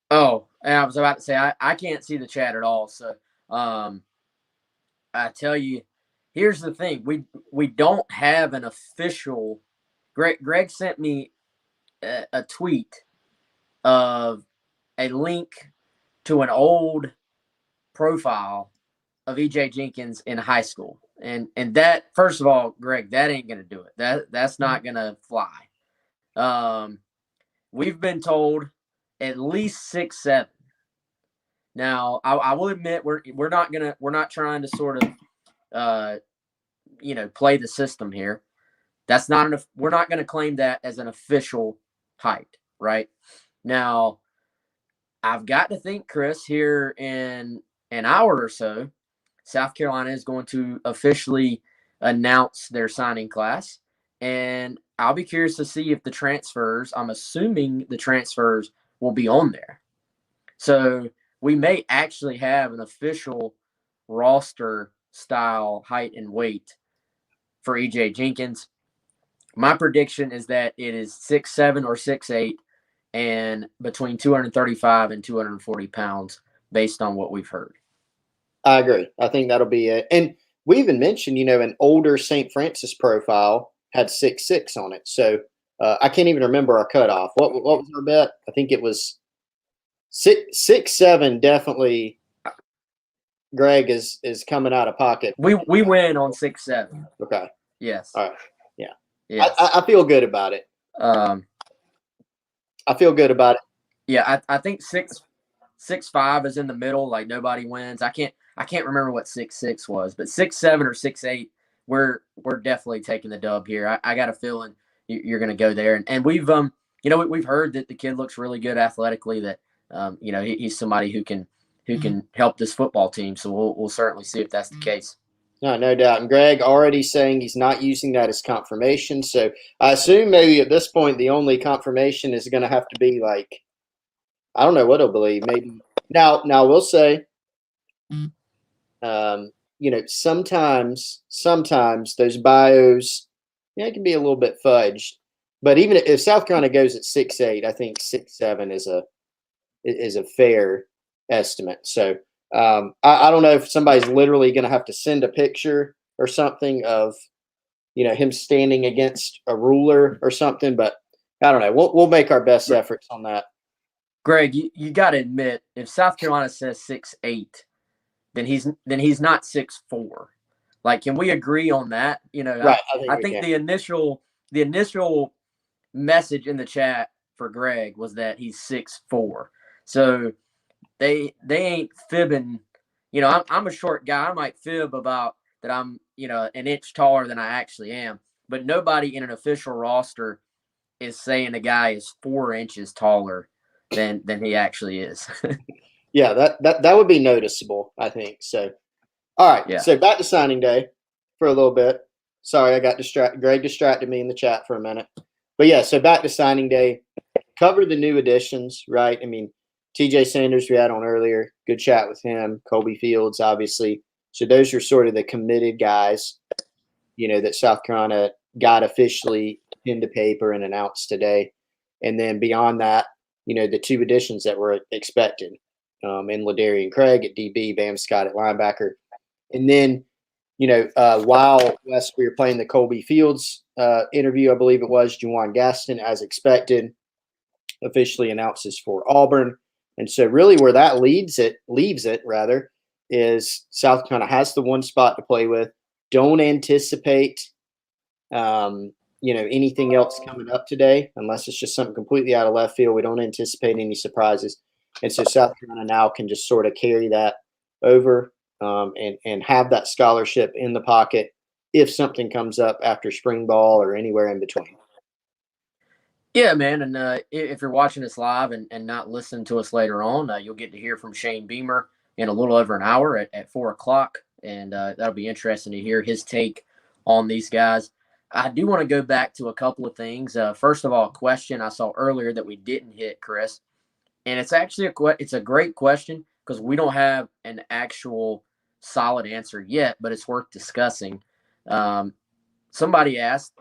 Oh, and I was about to say I can't see the chat at all. So I tell you, here's the thing: we don't have an official. Greg sent me a tweet of a link to an old profile of EJ Jenkins in high school, and that, first of all, Greg, that ain't gonna do it. That's not gonna fly. We've been told at least 6'7". Now, I will admit we're not trying to sort of play the system here. That's not we're not going to claim that as an official height, right? Now, I've got to think, Chris, here in an hour or so, South Carolina is going to officially announce their signing class, and I'll be curious to see if the transfers, I'm assuming the transfers will be on there. So we may actually have an official roster style height and weight for EJ Jenkins. My prediction is that it is 6'7" or 6'8", and between 235 and 240 pounds, based on what we've heard. I agree. I think that'll be it. And we even mentioned, an older St. Francis profile had 6'6" on it. So I can't even remember our cutoff. What was our bet? I think it was 6'7". Definitely, Greg is coming out of pocket. We win on 6'7". Okay. Yes. All right. Yeah. Yes. I feel good about it. I feel good about it. Yeah, I think 6'5" is in the middle. Like, nobody wins. I can't remember what 6'6" was, but 6'7" or 6'8", we're definitely taking the dub here. I got a feeling you're going to go there, and we've we've heard that the kid looks really good athletically. That he's somebody who can help this football team. So we'll certainly see if that's the case. No doubt. And Greg already saying he's not using that as confirmation. So I assume maybe at this point the only confirmation is going to have to be like, I don't know what he'll believe. Maybe now we'll say, sometimes those bios, it can be a little bit fudged. But even if South Carolina goes at 6'8", I think 6'7" is a fair estimate. So I don't know if somebody's literally going to have to send a picture or something of him standing against a ruler or something, but I don't know. We'll make our best efforts on that. Greg, you got to admit, if South Carolina says 6'8", then he's not 6'4". Like, can we agree on that? Right. I think the initial message in the chat for Greg was that he's 6'4". So they ain't fibbing. I'm a short guy. I might fib about that I'm an inch taller than I actually am. but nobody in an official roster is saying a guy is 4 inches taller than he actually is. Yeah, that would be noticeable, I think. So, all right. Yeah. So back to signing day for a little bit. Sorry, I got distracted. Greg distracted me in the chat for a minute. But yeah, so back to signing day. Cover the new additions, right? I mean, TJ Sanders we had on earlier. Good chat with him. Colby Fields, obviously. So those are sort of the committed guys, that South Carolina got officially into paper and announced today. And then beyond that, the 2 additions that were expected in Ladarian Craig at DB, Bam Scott at linebacker. And then, while Wes, we were playing the Colby Fields interview, I believe it was, Juwan Gaston, as expected, officially announces for Auburn. And so really where that leaves it, is South Carolina has the 1 spot to play with. Don't anticipate, anything else coming up today, unless it's just something completely out of left field. We don't anticipate any surprises. And so South Carolina now can just sort of carry that over and have that scholarship in the pocket if something comes up after spring ball or anywhere in between. Yeah, man. And if you're watching us live and not listening to us later on, you'll get to hear from Shane Beamer in a little over an hour at 4 o'clock. And that'll be interesting to hear his take on these guys. I do want to go back to a couple of things. First of all, a question I saw earlier that we didn't hit, Chris. And it's actually it's a great question because we don't have an actual solid answer yet, but it's worth discussing. Somebody asked,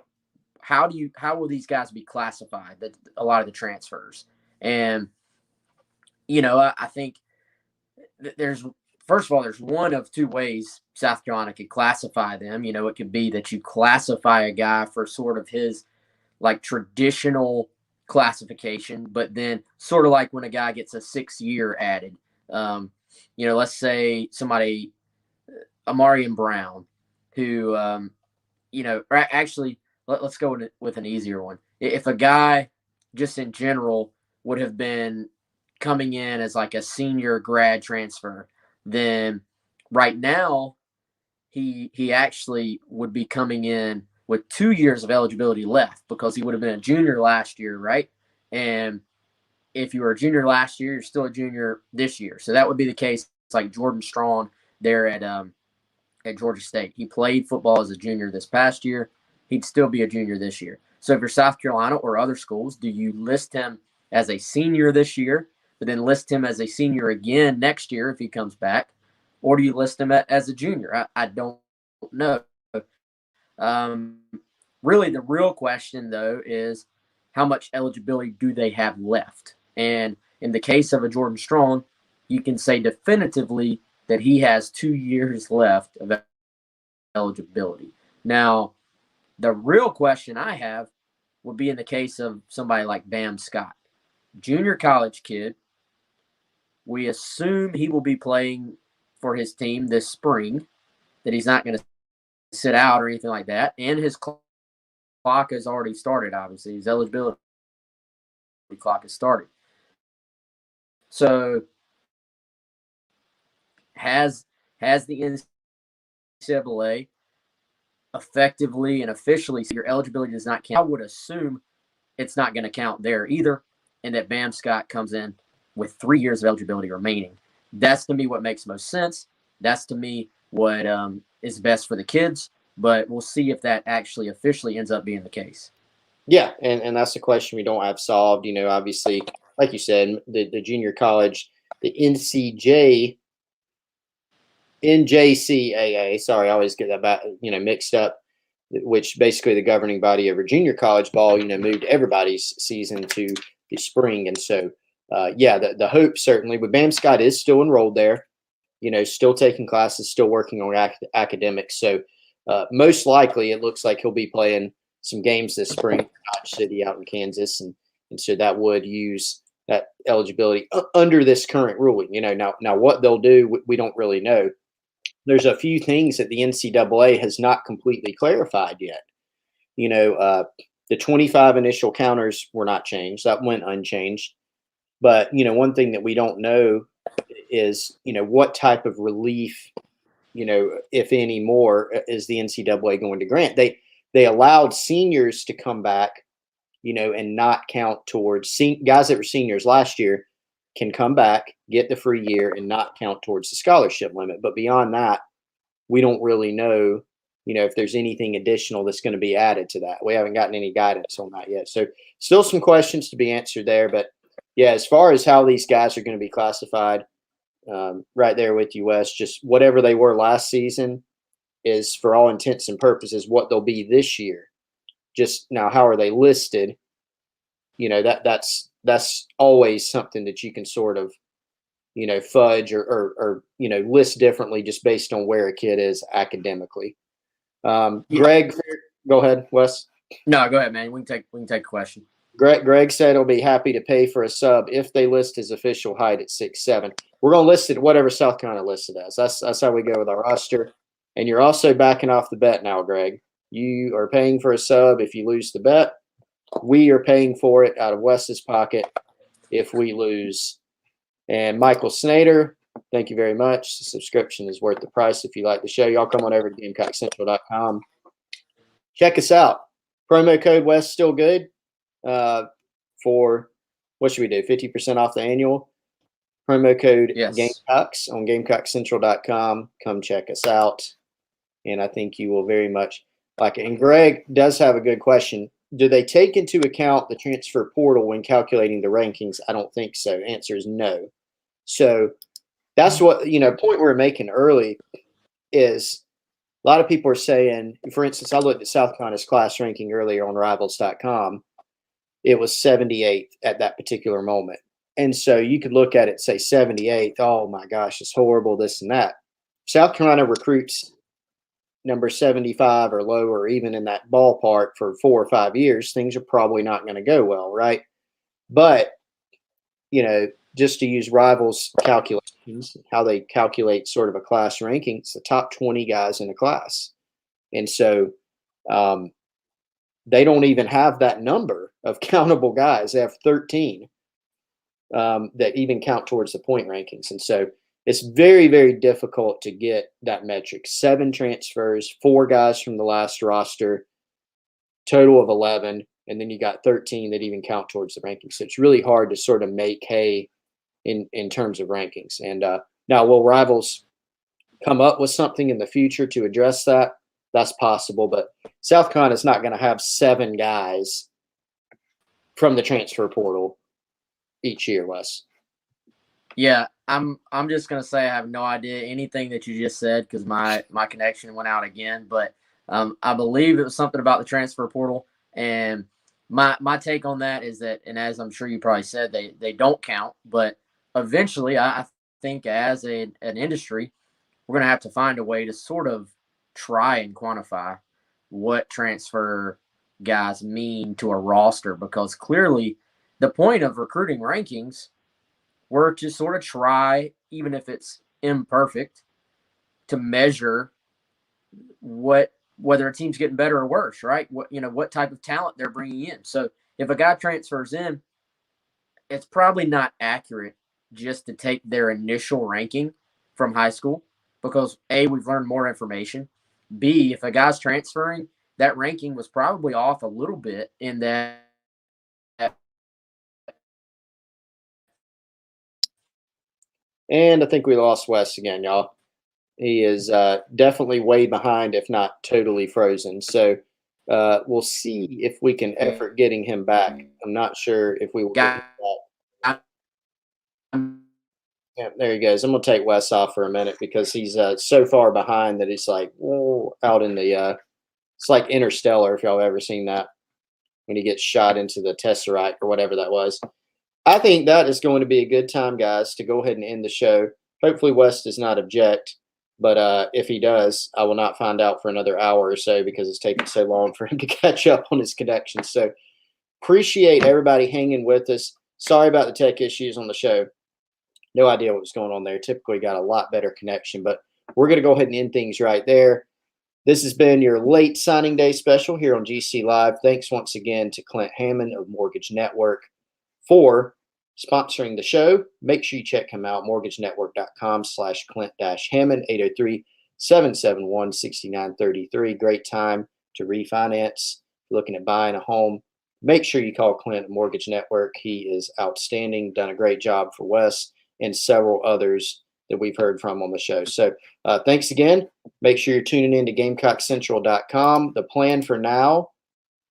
how will these guys be classified? A lot of the transfers, and I think there's first of all there's one of 2 ways South Carolina could classify them. It could be that you classify a guy for sort of his like traditional classification, but then sort of like when a guy gets a 6-year added. Let's say somebody, Amarian Brown, who actually. Let's go with an easier one. If a guy just in general would have been coming in as like a senior grad transfer, then right now he actually would be coming in with 2 years of eligibility left because he would have been a junior last year, right? And if you were a junior last year, you're still a junior this year. So that would be the case. It's like Jordan Strong there at Georgia State. He played football as a junior this past year. He'd still be a junior this year. So if you're South Carolina or other schools, do you list him as a senior this year, but then list him as a senior again next year if he comes back? Or do you list him as a junior? I don't know. Really, the real question, though, is how much eligibility do they have left? And in the case of a Jordan Strong, you can say definitively that he has 2 years left of eligibility. Now, the real question I have would be in the case of somebody like Bam Scott, junior college kid. We assume he will be playing for his team this spring, that he's not going to sit out or anything like that. And his clock has already started, obviously. His eligibility clock has started. So has the NCAA effectively and officially said your eligibility does not count? I would assume it's not going to count there either, and that Bam Scott comes in with 3 years of eligibility remaining. That's to me what makes most sense. That's to me what is best for the kids, but we'll see if that actually officially ends up being the case. Yeah, and that's the question we don't have solved. Obviously, like you said, the junior college, the NJCAA, sorry, I always get that back, mixed up, which basically the governing body over junior college ball, moved everybody's season to the spring. And so, the hope certainly, but Bam Scott is still enrolled there, still taking classes, still working on academics. So most likely it looks like he'll be playing some games this spring, Dodge City out in Kansas. And so that would use that eligibility under this current ruling. Now what they'll do, we don't really know. There's a few things that the NCAA has not completely clarified yet. The 25 initial counters were not changed. That went unchanged. But, one thing that we don't know is, what type of relief, if any more, is the NCAA going to grant? They they allowed seniors to come back, and not count towards guys that were seniors last year can come back, get the free year, and not count towards the scholarship limit. But beyond that, we don't really know, if there's anything additional that's going to be added to that. We haven't gotten any guidance on that yet. So still some questions to be answered there. But yeah, as far as how these guys are going to be classified, right there with you, Wes, just whatever they were last season is, for all intents and purposes, what they'll be this year. Just now, how are they listed? That's always something that you can sort of, fudge or list differently just based on where a kid is academically. Greg, go ahead, Wes. No, go ahead, man. We can take a question. Greg said he'll be happy to pay for a sub if they list his official height at 6'7". We're going to list it whatever South Carolina listed as. That's how we go with our roster. And you're also backing off the bet now, Greg. You are paying for a sub if you lose the bet. We are paying for it out of Wes's pocket if we lose. And Michael Snyder, thank you very much. The subscription is worth the price if you like the show. Y'all come on over to GamecockCentral.com. Check us out. Promo code Wes still good for, what should we do, 50% off the annual? Promo code Gamecocks on GamecockCentral.com. Come check us out. And I think you will very much like it. And Greg does have a good question. Do they take into account the transfer portal when calculating the rankings? I don't think so. Answer is no. So that's what, point we were making early is a lot of people are saying, for instance, I looked at South Carolina's class ranking earlier on rivals.com. It was 78th at that particular moment. And so you could look at it, say 78th. Oh my gosh, it's horrible, this and that. South Carolina recruits number 75 or lower, or even in that ballpark for 4 or 5 years, things are probably not going to go well, right? But, just to use rivals calculations, how they calculate sort of a class ranking, it's the top 20 guys in a class. And so they don't even have that number of countable guys. They have 13 that even count towards the point rankings. And so it's very, very difficult to get that metric. 7 transfers, 4 guys from the last roster, total of 11, and then you got 13 that even count towards the rankings. So it's really hard to sort of make hay in terms of rankings. And now, will rivals come up with something in the future to address that? That's possible, but South Carolina is not going to have 7 guys from the transfer portal each year, Wes. Yeah, I'm just gonna say I have no idea anything that you just said because my connection went out again. But I believe it was something about the transfer portal, and my take on that is that, and as I'm sure you probably said, they don't count. But eventually, I think as an industry, we're gonna have to find a way to sort of try and quantify what transfer guys mean to a roster, because clearly the point of recruiting rankings were to sort of try, even if it's imperfect, to measure whether a team's getting better or worse, right? What type of talent they're bringing in. So if a guy transfers in, it's probably not accurate just to take their initial ranking from high school because A, we've learned more information. B, if a guy's transferring, that ranking was probably off a little bit in that. And I think we lost Wes again, y'all. He is definitely way behind, if not totally frozen. So we'll see if we can effort getting him back. I'm not sure if we will get him back. Yeah, there he goes. I'm going to take Wes off for a minute because he's so far behind that it's like out in the it's like Interstellar, if y'all ever seen that, when he gets shot into the Tesseract or whatever that was. I think that is going to be a good time, guys, to go ahead and end the show. Hopefully Wes does not object, but if he does, I will not find out for another hour or so because it's taking so long for him to catch up on his connection. So appreciate everybody hanging with us. Sorry about the tech issues on the show. No idea what was going on there. Typically got a lot better connection, but we're going to go ahead and end things right there. This has been your late signing day special here on GC Live. Thanks once again to Clint Hammond of Mortgage Network for sponsoring the show. Make sure you check him out, mortgagenetwork.com/Clint-Hammond, 803-771-6933. Great time to refinance, looking at buying a home, make sure you call Clint Mortgage Network. He is outstanding, done a great job for Wes and several others that we've heard from on the show. So thanks again. Make sure you're tuning in to GamecockCentral.com. The plan for now,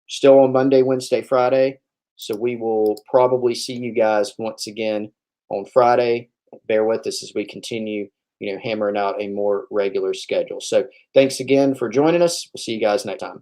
still on Monday, Wednesday, Friday. So we will probably see you guys once again on Friday. Bear with us as we continue, hammering out a more regular schedule. So thanks again for joining us. We'll see you guys next time.